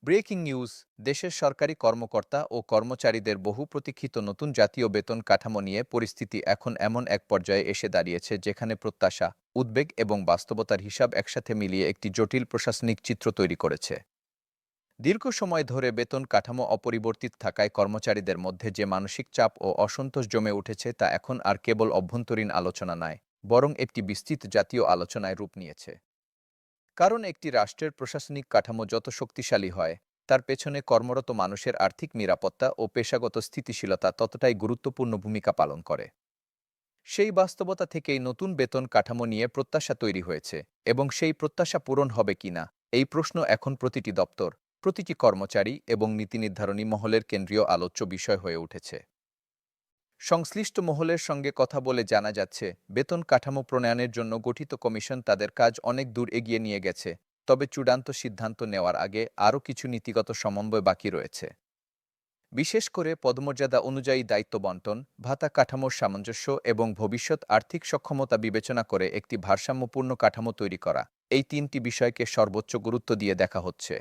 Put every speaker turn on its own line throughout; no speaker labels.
Breaking news. দেশের সরকারি কর্মকর্তা ও কর্মচারীদের বহু প্রতীক্ষিত নতুন জাতীয় বেতন কাঠামো নিয়ে পরিস্থিতি এখন এমন এক পর্যায়ে এসে দাঁড়িয়েছে যেখানে প্রত্যাশা, উদ্বেগ এবং বাস্তবতার হিসাব একসাথে মিলিয়ে একটি জটিল প্রশাসনিক চিত্র তৈরি করেছে। দীর্ঘ সময় ধরে বেতন কাঠামো অপরিবর্তিত থাকায় কর্মচারীদের মধ্যে যে মানসিক চাপ ও অসন্তোষ জমে উঠেছে তা এখন আর কেবল অভ্যন্তরীণ আলোচনা নয়, বরং একটি বিস্তৃত জাতীয় আলোচনায় রূপ নিয়েছে। কারণ একটি রাষ্ট্রের প্রশাসনিক কাঠামো যত শক্তিশালী হয়, তার পেছনে কর্মরত মানুষের আর্থিক নিরাপত্তা ও পেশাগত স্থিতিশীলতা ততটাই গুরুত্বপূর্ণ ভূমিকা পালন করে। সেই বাস্তবতা থেকেই নতুন বেতন কাঠামো নিয়ে প্রত্যাশা তৈরি হয়েছে, এবং সেই প্রত্যাশা পূরণ হবে কিনা এই প্রশ্ন এখন প্রতিটি দপ্তর, প্রতিটি কর্মচারী এবং নীতি নির্ধারণী মহলের কেন্দ্রীয় আলোচ্য বিষয় হয়ে উঠেছে। সংশ্লিষ্ট মহলের সঙ্গে কথা বলে জানা যাচ্ছে, বেতন কাঠামো প্রণয়নের জন্য গঠিত কমিশন তাদের কাজ অনেক দূর এগিয়ে নিয়ে গেছে, তবে চূড়ান্ত সিদ্ধান্ত নেওয়ার আগে আরও কিছু নীতিগত সমন্বয় বাকি রয়েছে। বিশেষ করে পদমর্যাদা অনুযায়ী দায়িত্ব বণ্টন, ভাতা কাঠামোর সামঞ্জস্য এবং ভবিষ্যৎ আর্থিক সক্ষমতা বিবেচনা করে একটি ভারসাম্যপূর্ণ কাঠামো তৈরি করা, এই তিনটি বিষয়কে সর্বোচ্চ গুরুত্ব দিয়ে দেখা হচ্ছে।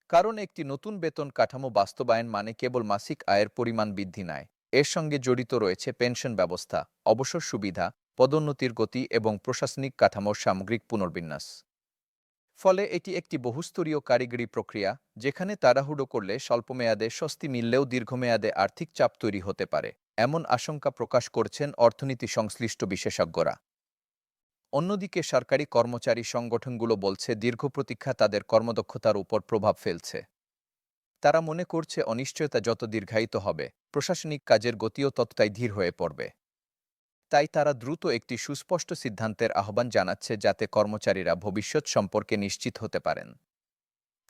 কারণ একটি নতুন বেতন কাঠামো বাস্তবায়ন মানে কেবল মাসিক আয়ের পরিমাণ বৃদ্ধি নয়, এর সঙ্গে জড়িত রয়েছে পেনশন ব্যবস্থা, অবসর সুবিধা, পদোন্নতির গতি এবং প্রশাসনিক কাঠামোর সামগ্রিক পুনর্বিন্যাস। ফলে এটি একটি বহুস্তরীয় কারিগরি প্রক্রিয়া, যেখানে তাড়াহুড়ো করলে স্বল্পমেয়াদে স্বস্তি মিললেও দীর্ঘমেয়াদে আর্থিক চাপ তৈরি হতে পারে, এমন আশঙ্কা প্রকাশ করছেন অর্থনীতি সংশ্লিষ্ট বিশেষজ্ঞরা। অন্যদিকে সরকারি কর্মচারী সংগঠনগুলো বলছে দীর্ঘ প্রতীক্ষা তাদের কর্মদক্ষতার উপর প্রভাব ফেলছে। তারা মনে করছে অনিশ্চয়তা যত দীর্ঘায়িত হবে, প্রশাসনিক কাজের গতিও ততটাই ধীর হয়ে পড়বে। তাই তারা দ্রুত একটি সুস্পষ্ট সিদ্ধান্তের আহ্বান জানাচ্ছে যাতে কর্মচারীরা ভবিষ্যৎ সম্পর্কে নিশ্চিত হতে পারেন।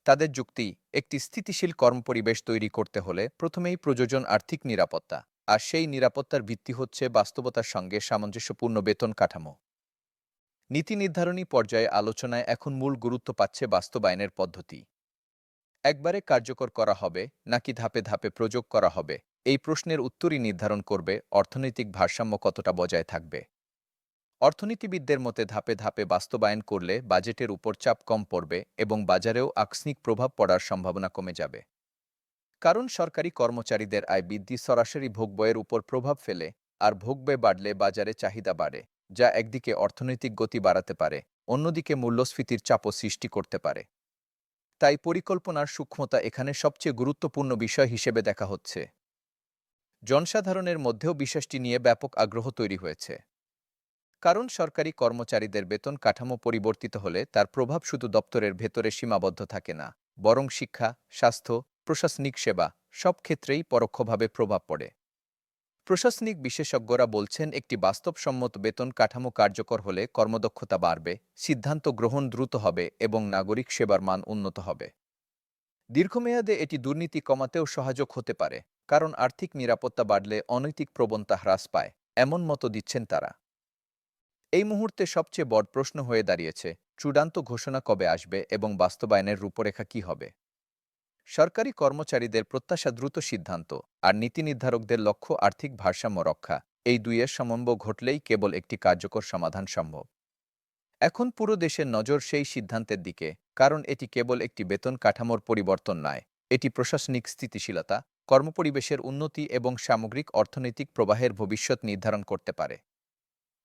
তাদের যুক্তি, একটি স্থিতিশীল কর্মপরিবেশ তৈরি করতে হলে প্রথমেই প্রয়োজন আর্থিক নিরাপত্তা, আর সেই নিরাপত্তার ভিত্তি হচ্ছে বাস্তবতার সঙ্গে সামঞ্জস্যপূর্ণ বেতন কাঠামো। নীতি নির্ধারণী পর্যায়ে আলোচনায় এখন মূল গুরুত্ব পাচ্ছে বাস্তবায়নের পদ্ধতি। একবারে কার্যকর করা হবে নাকি ধাপে ধাপে প্রয়োগ করা হবে, এই প্রশ্নের উত্তরই নির্ধারণ করবে অর্থনৈতিক ভারসাম্য কতটা বজায় থাকবে। অর্থনীতিবিদদের মতে ধাপে ধাপে বাস্তবায়ন করলে বাজেটের উপর চাপ কম পড়বে এবং বাজারেও আকস্মিক প্রভাব পড়ার সম্ভাবনা কমে যাবে। কারণ সরকারি কর্মচারীদের আয় বৃদ্ধি সরাসরি ভোগব্যয়ের উপর প্রভাব ফেলে, আর ভোগব্যয় বাড়লে বাজারে চাহিদা বাড়ে, যা একদিকে অর্থনৈতিক গতি বাড়াতে পারে, অন্যদিকে মূল্যস্ফীতির চাপও সৃষ্টি করতে পারে। তাই পরিকল্পনার সূক্ষ্মতা এখানে সবচেয়ে গুরুত্বপূর্ণ বিষয় হিসেবে দেখা হচ্ছে। জনসাধারণের মধ্যেও বিষয়টি নিয়ে ব্যাপক আগ্রহ তৈরি হয়েছে। কারণ সরকারি কর্মচারীদের বেতন কাঠামো পরিবর্তিত হলে তার প্রভাব শুধু দপ্তরের ভেতরে সীমাবদ্ধ থাকে না, বরং শিক্ষা, স্বাস্থ্য, প্রশাসনিক সেবা, সব ক্ষেত্রেই পরোক্ষভাবে প্রভাব পড়ে। প্রশাসনিক বিশেষজ্ঞরা বলছেন একটি বাস্তবসম্মত বেতন কাঠামো কার্যকর হলে কর্মদক্ষতা বাড়বে, সিদ্ধান্ত গ্রহণ দ্রুত হবে এবং নাগরিক সেবার মান উন্নত হবে। দীর্ঘমেয়াদে এটি দুর্নীতি কমাতেও সহায়ক হতে পারে, কারণ আর্থিক নিরাপত্তা বাড়লে অনৈতিক প্রবণতা হ্রাস পায়, এমন মত দিচ্ছেন তারা। এই মুহূর্তে সবচেয়ে বড় প্রশ্ন হয়ে দাঁড়িয়েছে, চূড়ান্ত ঘোষণা কবে আসবে এবং বাস্তবায়নের রূপরেখা কী হবে। সরকারি কর্মচারীদের প্রত্যাশা দ্রুত সিদ্ধান্ত, আর নীতি নির্ধারকদের লক্ষ্য আর্থিক ভারসাম্য রক্ষা, এই দুইয়ের সমন্বয় ঘটলেই কেবল একটি কার্যকর সমাধান সম্ভব। এখন পুরো দেশের নজর সেই সিদ্ধান্তের দিকে, কারণ এটি কেবল একটি বেতন কাঠামোর পরিবর্তন নয়, এটি প্রশাসনিক স্থিতিশীলতা, কর্মপরিবেশের উন্নতি এবং সামগ্রিক অর্থনৈতিক প্রবাহের ভবিষ্যৎ নির্ধারণ করতে পারে।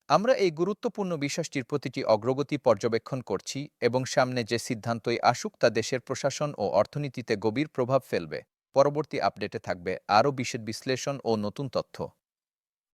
আমরা এই গুরুত্বপূর্ণ বিষয়টির প্রতিটি অগ্রগতি পর্যবেক্ষণ করছি, এবং সামনে যে সিদ্ধান্তই আসুক তা দেশের প্রশাসন ও অর্থনীতিতে গভীর প্রভাব ফেলবে। পরবর্তী আপডেটে থাকবে আরও বিশদ বিশ্লেষণ ও নতুন তথ্য।